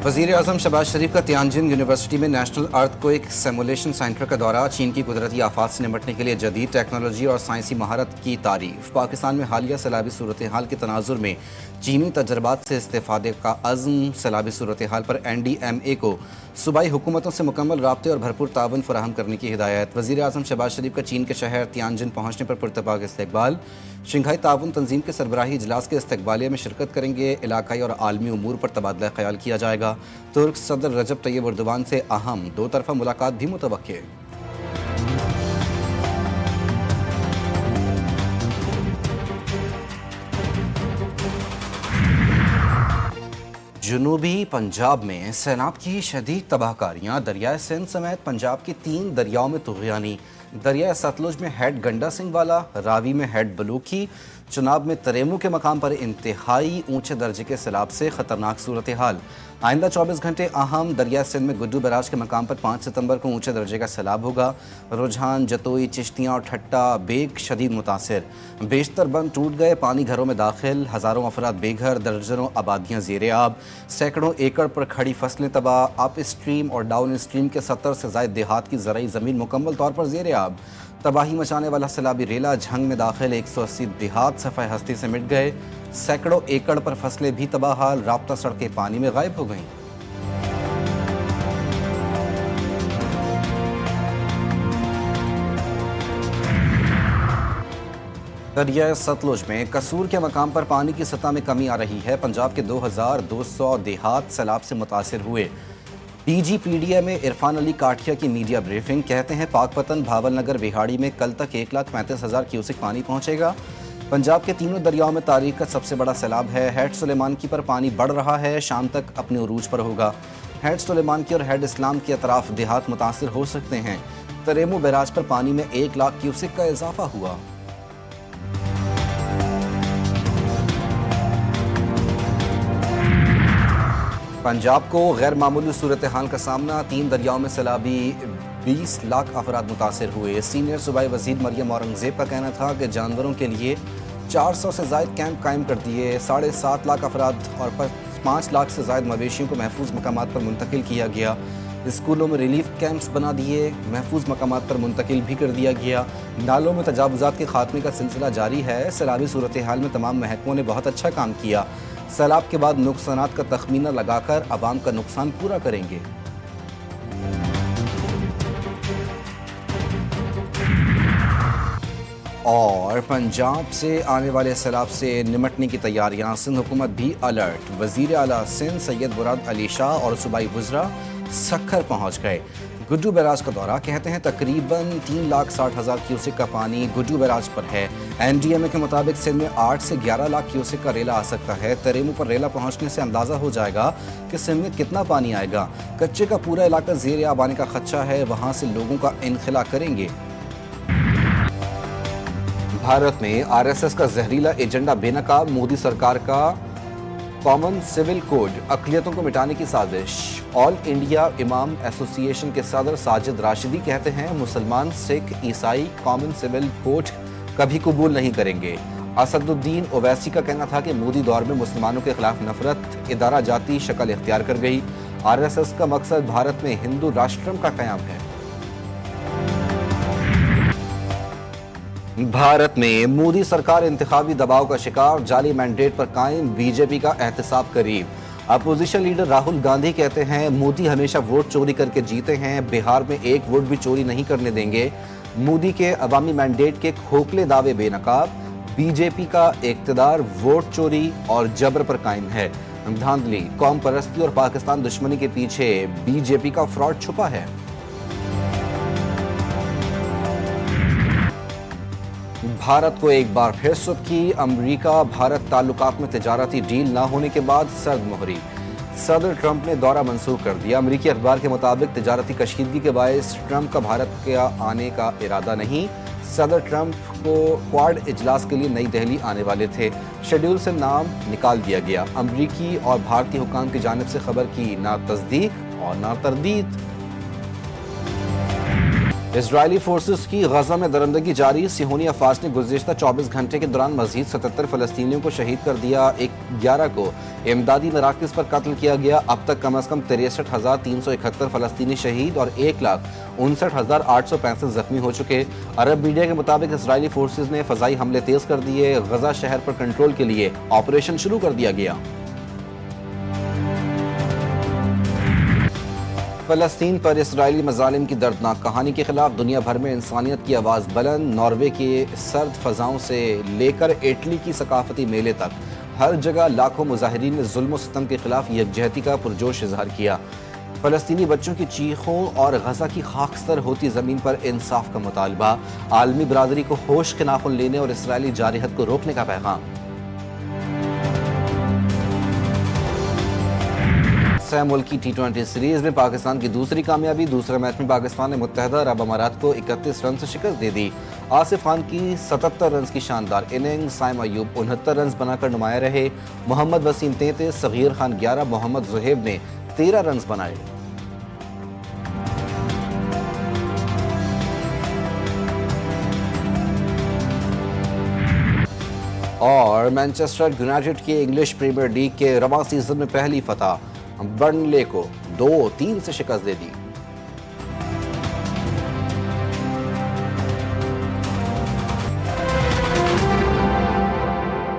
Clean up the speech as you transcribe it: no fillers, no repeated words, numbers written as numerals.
वज़ीर आज़म शहबाज शरीफ का Tianjin university में नेशनल अर्थक्वेक सिमुलेशन सेंटर का दौरा। चीन की कुदरती आफात से निपटने के लिए जदीद टेक्नोलॉजी और साइंसी महारत की तारीफ। पाकिस्तान में हालिया सैलाबी सूरत हाल के तनाजुर में चीनी तजर्बात से इस्तेफादे का अज़्म। सैलाबी सूरत हाल पर NDMA को सूबाई हुकूमतों से मुकम्मल राब्ते और भरपूर ताउन फराहम करने की हिदायत। वज़ीर आज़म शहबाज शरीफ का चीन के शहर तियानजिन पहुँचने पर पुरतपाक इस्तकबाल। शंघाई ताउन तंजीम के सरबराही इजलास के इस्तकबालिया में शिरकत करेंगे। इलाकाई और आलमी उमूर पर तबादला ख्याल किया जाएगा। तुर्क सदर रजब तैयब एर्दोगान से अहम दो तरफा मुलाकात भी मुतवक्के। जनूबी पंजाब में सैलाब की शदीद तबाहकारियाँ। दरियाए सिंध समेत पंजाब के 3 दरियाओं में तुग़यानी। दरियाए सतलुज में हेड गंडा सिंह वाला, रावी में हेड बलूकी, चनाब में तरेमू के मकाम पर इंतहाई ऊंचे दर्जे के सैलाब से ख़तरनाक सूरत हाल। आइंदा 24 घंटे अहम। दरिया सिंध में गुड्डू बैराज के मकाम पर 5 सितंबर को ऊंचे दर्जे का सैलाब होगा। रुझान, जतोई, चिश्तियाँ और ठट्टा बेग शदीद मुतासिर। बेशतर बंद टूट गए, पानी घरों में दाखिल, हज़ारों अफराद बेघर, दर्जनों आबादियाँ ज़ेर आब, सैकड़ों एकड़ पर खड़ी फसलें तबाह। अप स्ट्रीम और डाउन स्ट्रीम के 70 से ज़ायद देहात की ज़राई ज़मीन मुकम्मल तौर पर ज़ेर आब। तबाही मचाने वाला सैलाबी रेला झंग में दाखिल, 180 देहात सफ़ाए हस्ती से मिट गए। सैकड़ों एकड़ पर फसलें भी तबाह हाल, राब्ता सड़कें पानी में गायब हो गईं। दरिया सतलुज में कसूर के मकाम पर पानी की सतह में कमी आ रही है। पंजाब के 2200 देहात सैलाब से मुतासिर हुए। DGPDA में इरफान अली काठिया की मीडिया ब्रीफिंग। कहते हैं पाकपतन, भावल नगर, बिहाड़ी में कल तक 1,35,000 क्यूसेक पानी पहुंचेगा। पंजाब के तीनों दरियाओं में तारीख का सबसे बड़ा सैलाब है। हेड सुलेमान की पर पानी बढ़ रहा है, शाम तक अपने उरूज पर होगा। हेड सुलेमान की और हेड इस्लाम के अतराफ देहात मुतासिर हो सकते हैं। तरेमू बैराज पर पानी में 1,00,000 क्यूसेक का इजाफा हुआ। पंजाब को गैर मामूली सूरत हाल का सामना। 3 दरियाओं में सैलाबी, 20 लाख अफराद मुतासिर हुए। सीनियर सूबाई वज़ीर मरियम औरंगज़ेब का कहना था कि जानवरों के लिए 400 से ज़ायद कैंप कायम कर दिए। 7.5 लाख अफराद और 5 लाख से ज़ायद मवेशियों को महफूज मकामात पर मुंतकिल किया गया। स्कूलों में रिलीफ कैंप्स बना दिए, महफूज मकामात पर मुंतकिल भी कर दिया गया। नालों में तजावुज़ात के खात्मे का सिलसिला जारी है। सैलाबी सूरत हाल में तमाम महकमों ने बहुत अच्छा काम किया। सैलाब के बाद नुकसानात का तखमीना लगाकर आवाम का नुकसान पूरा करेंगे। और पंजाब से आने वाले सैलाब से निमटने की तैयारियां। सिंध हुकूमत भी अलर्ट। वज़ीर आला सिंध सैयद मुराद अली शाह और सूबाई वज़रा सक्खर पहुंच गए। गुड्डू बैराज का दौरा। कहते हैं तकरीबन 3,60,000 क्यूसेक का पानी गुड्डू बैराज पर है। NDMA के मुताबिक सिंध में 8 से 11 लाख क्यूसेक का रेला आ सकता है। तरेमू पर रेला पहुंचने से अंदाज़ा हो जाएगा कि सिंध में कितना पानी आएगा। कच्चे का पूरा इलाका ज़ेर आब आने का खदशा है, वहाँ से लोगों का इनखला करेंगे। भारत में RSS का जहरीला एजेंडा बेनकाब। मोदी सरकार का कॉमन सिविल कोड, अक़लियतों को मिटाने की साजिश। ऑल इंडिया इमाम एसोसिएशन के सदर साजिद राशिदी कहते हैं मुसलमान, सिख, ईसाई कॉमन सिविल कोड कभी कबूल नहीं करेंगे। असदुद्दीन ओवैसी का कहना था कि मोदी दौर में मुसलमानों के खिलाफ नफरत इदारा जाती शक्ल इख्तियार कर गई। RSS का मकसद भारत में हिंदू राष्ट्रम का क़याम है। भारत में मोदी सरकार इंतखाबी दबाव का शिकार। जाली मैंडेट पर कायम, BJP का एहतसाब करीब। अपोजिशन लीडर राहुल गांधी कहते हैं मोदी हमेशा वोट चोरी करके जीते हैं, बिहार में एक वोट भी चोरी नहीं करने देंगे। मोदी के अवामी मैंडेट के खोखले दावे बेनकाब। BJP का इक़्तिदार वोट चोरी और जबर पर कायम है। धांधली, कौम परस्ती और पाकिस्तान दुश्मनी के पीछे BJP का फ्रॉड छुपा है। भारत को एक बार फिर सुर्खी। अमेरिका भारत ताल्लुकात में तिजारती डील ना होने के बाद सर्द मोहरी। सदर ट्रंप ने दौरा मंसूख कर दिया। अमेरिकी अखबार के मुताबिक तिजारती कशीदगी के बायस ट्रंप का भारत के आने का इरादा नहीं। सदर ट्रंप को क्वाड इजलास के लिए नई दिल्ली आने वाले थे, शेड्यूल से नाम निकाल दिया गया। अमेरिकी और भारतीय हुकाम की जानिब से खबर की ना तस्दीक और ना तरदीद। اسرائیلی فورسز کی غزہ میں درندگی جاری، صہیونی افواج نے گزشتہ 24 گھنٹے کے دوران مزید 77 فلسطینیوں کو شہید کر دیا، 11 کو امدادی مراکز پر قتل کیا گیا۔ اب تک کم از کم 63,371 فلسطینی شہید اور 1,59,865 زخمی ہو چکے۔ عرب میڈیا کے مطابق اسرائیلی فورسز نے فضائی حملے تیز کر دیے، غزہ شہر پر کنٹرول کے لیے آپریشن شروع کر دیا گیا۔ فلسطین پر اسرائیلی مظالم کی دردناک کہانی کے خلاف دنیا بھر میں انسانیت کی آواز بلند، ناروے کی سرد فضاؤں سے لے کر اٹلی کی ثقافتی میلے تک ہر جگہ لاکھوں مظاہرین نے ظلم و ستم کے خلاف یکجہتی کا پرجوش اظہار کیا۔ فلسطینی بچوں کی چیخوں اور غزہ کی خاکستر ہوتی زمین پر انصاف کا مطالبہ، عالمی برادری کو ہوش کے ناخن لینے اور اسرائیلی جارحیت کو روکنے کا پیغام۔ سہ ملکی T20 سیریز میں پاکستان کی دوسری کامیابی، دوسرے میچ میں پاکستان نے متحدہ عرب امارات کو 31 رن سے شکست دے دی۔ آصف خان کی 77 رنز کی شاندار اننگ، سائم ایوب 69 رنز بنا کر نمایاں رہے، محمد وسیم 33، صغیر خان 11، محمد زہیب نے 13 رنز بنائے۔ اور مانچسٹر یونائیٹڈ کی انگلش پریمیئر لیگ کے رواں سیزن میں پہلی فتح، برنلے کو 2-3 سے شکست دے دی۔